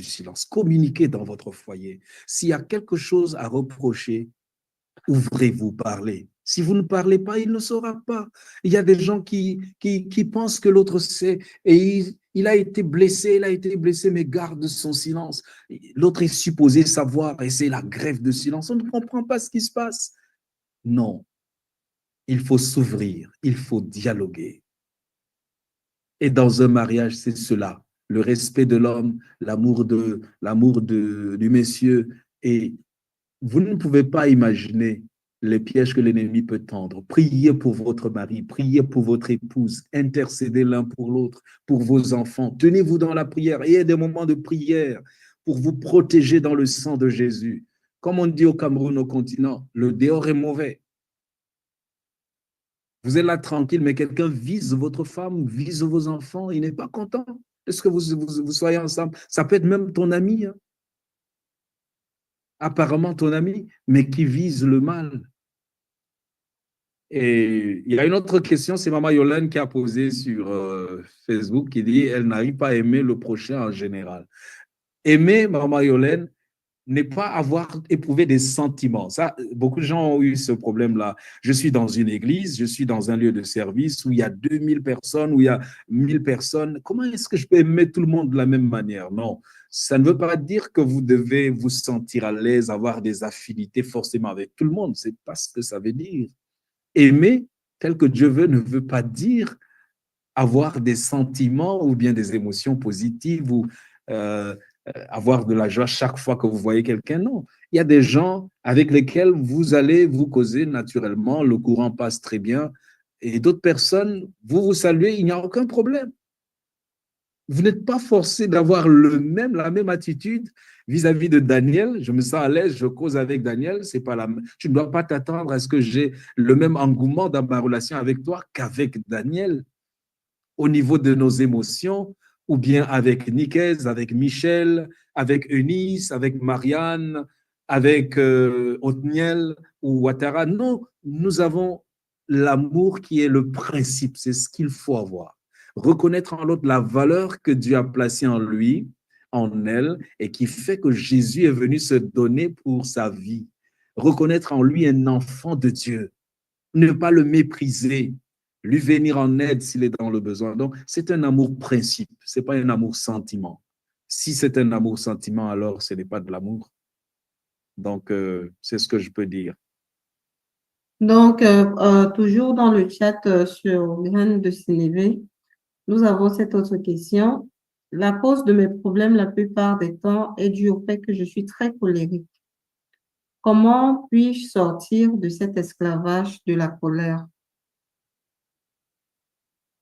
silence. Communiquez dans votre foyer. S'il y a quelque chose à reprocher, ouvrez-vous, parlez. Si vous ne parlez pas, il ne saura pas. Il y a des gens qui pensent que l'autre sait et il a été blessé, mais garde son silence. L'autre est supposé savoir et c'est la grève de silence. On ne comprend pas ce qui se passe. Non, il faut s'ouvrir, il faut dialoguer. Et dans un mariage, c'est cela, le respect de l'homme, l'amour du monsieur. Et vous ne pouvez pas imaginer les pièges que l'ennemi peut tendre. Priez pour votre mari, priez pour votre épouse, intercédez l'un pour l'autre, pour vos enfants. Tenez-vous dans la prière. Ayez des moments de prière pour vous protéger dans le sang de Jésus. Comme on dit au Cameroun, au continent, le dehors est mauvais. Vous êtes là tranquille, mais quelqu'un vise votre femme, vise vos enfants, il n'est pas content. Est-ce que vous soyez ensemble? Ça peut être même ton ami, hein? Apparemment ton ami, mais qui vise le mal. Et il y a une autre question, c'est Maman Yolande qui a posé sur Facebook, qui dit elle n'arrive pas à aimer le prochain en général. Aimer, Maman Yolande, n'est pas avoir éprouvé des sentiments. Ça, beaucoup de gens ont eu ce problème-là. Je suis dans une église, je suis dans un lieu de service où il y a 2000 personnes, où il y a 1000 personnes. Comment est-ce que je peux aimer tout le monde de la même manière? Non. Ça ne veut pas dire que vous devez vous sentir à l'aise, avoir des affinités forcément avec tout le monde. C'est pas ce que ça veut dire. Aimer tel que Dieu veut ne veut pas dire avoir des sentiments ou bien des émotions positives ou avoir de la joie chaque fois que vous voyez quelqu'un. Non. Il y a des gens avec lesquels vous allez vous causer naturellement, le courant passe très bien, et d'autres personnes, vous vous saluez, il n'y a aucun problème. Vous n'êtes pas forcé d'avoir la même attitude vis-à-vis de Daniel. Je me sens à l'aise, je cause avec Daniel. C'est pas tu ne dois pas t'attendre à ce que j'ai le même engouement dans ma relation avec toi qu'avec Daniel au niveau de nos émotions, ou bien avec Nicaise, avec Michel, avec Eunice, avec Marianne, avec Othniel ou Ouattara. Non, nous avons l'amour qui est le principe, c'est ce qu'il faut avoir. Reconnaître en l'autre la valeur que Dieu a placée en lui, en elle, et qui fait que Jésus est venu se donner pour sa vie. Reconnaître en lui un enfant de Dieu. Ne pas le mépriser, lui venir en aide s'il est dans le besoin. Donc, c'est un amour principe, ce n'est pas un amour sentiment. Si c'est un amour sentiment, alors ce n'est pas de l'amour. Donc, c'est ce que je peux dire. Donc, toujours dans le chat sur Graines de Sénévé, nous avons cette autre question. La cause de mes problèmes la plupart des temps est due au fait que je suis très colérique. Comment puis-je sortir de cet esclavage de la colère?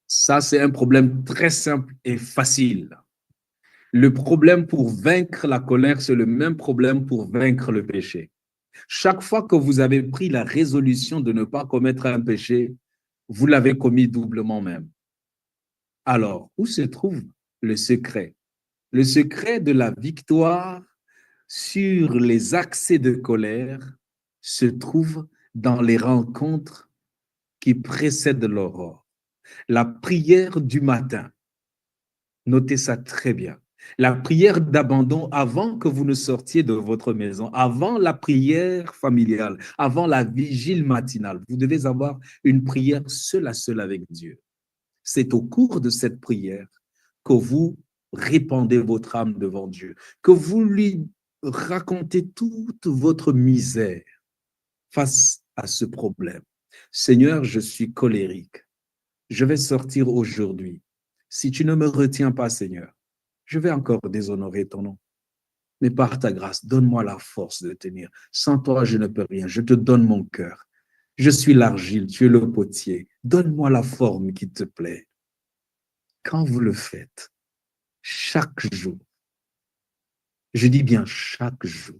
Ça, c'est un problème très simple et facile. Le problème pour vaincre la colère, c'est le même problème pour vaincre le péché. Chaque fois que vous avez pris la résolution de ne pas commettre un péché, vous l'avez commis doublement même. Alors, où se trouve le secret? Le secret de la victoire sur les accès de colère se trouve dans les rencontres qui précèdent l'aurore. La prière du matin, notez ça très bien. La prière d'abandon avant que vous ne sortiez de votre maison, avant la prière familiale, avant la vigile matinale. Vous devez avoir une prière seule à seule avec Dieu. C'est au cours de cette prière que vous répandez votre âme devant Dieu, que vous lui racontez toute votre misère face à ce problème. Seigneur, je suis colérique. Je vais sortir aujourd'hui. Si tu ne me retiens pas, Seigneur, je vais encore déshonorer ton nom. Mais par ta grâce, donne-moi la force de tenir. Sans toi, je ne peux rien. Je te donne mon cœur. Je suis l'argile, tu es le potier. Donne-moi la forme qui te plaît. Quand vous le faites, chaque jour, je dis bien chaque jour,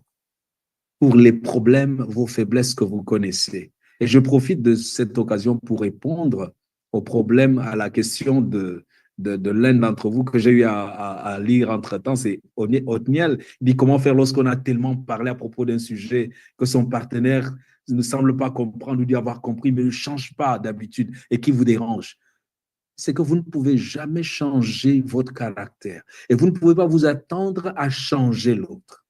pour les problèmes, vos faiblesses que vous connaissez. Et je profite de cette occasion pour répondre au problème, à la question de l'un d'entre vous que j'ai eu à lire entre-temps, c'est Othniel. Il dit comment faire lorsqu'on a tellement parlé à propos d'un sujet que son partenaire ne semble pas comprendre ou dit avoir compris, mais ne change pas d'habitude et qui vous dérange. c'est que vous ne pouvez jamais changer votre caractère et vous ne pouvez pas vous attendre à changer l'autre.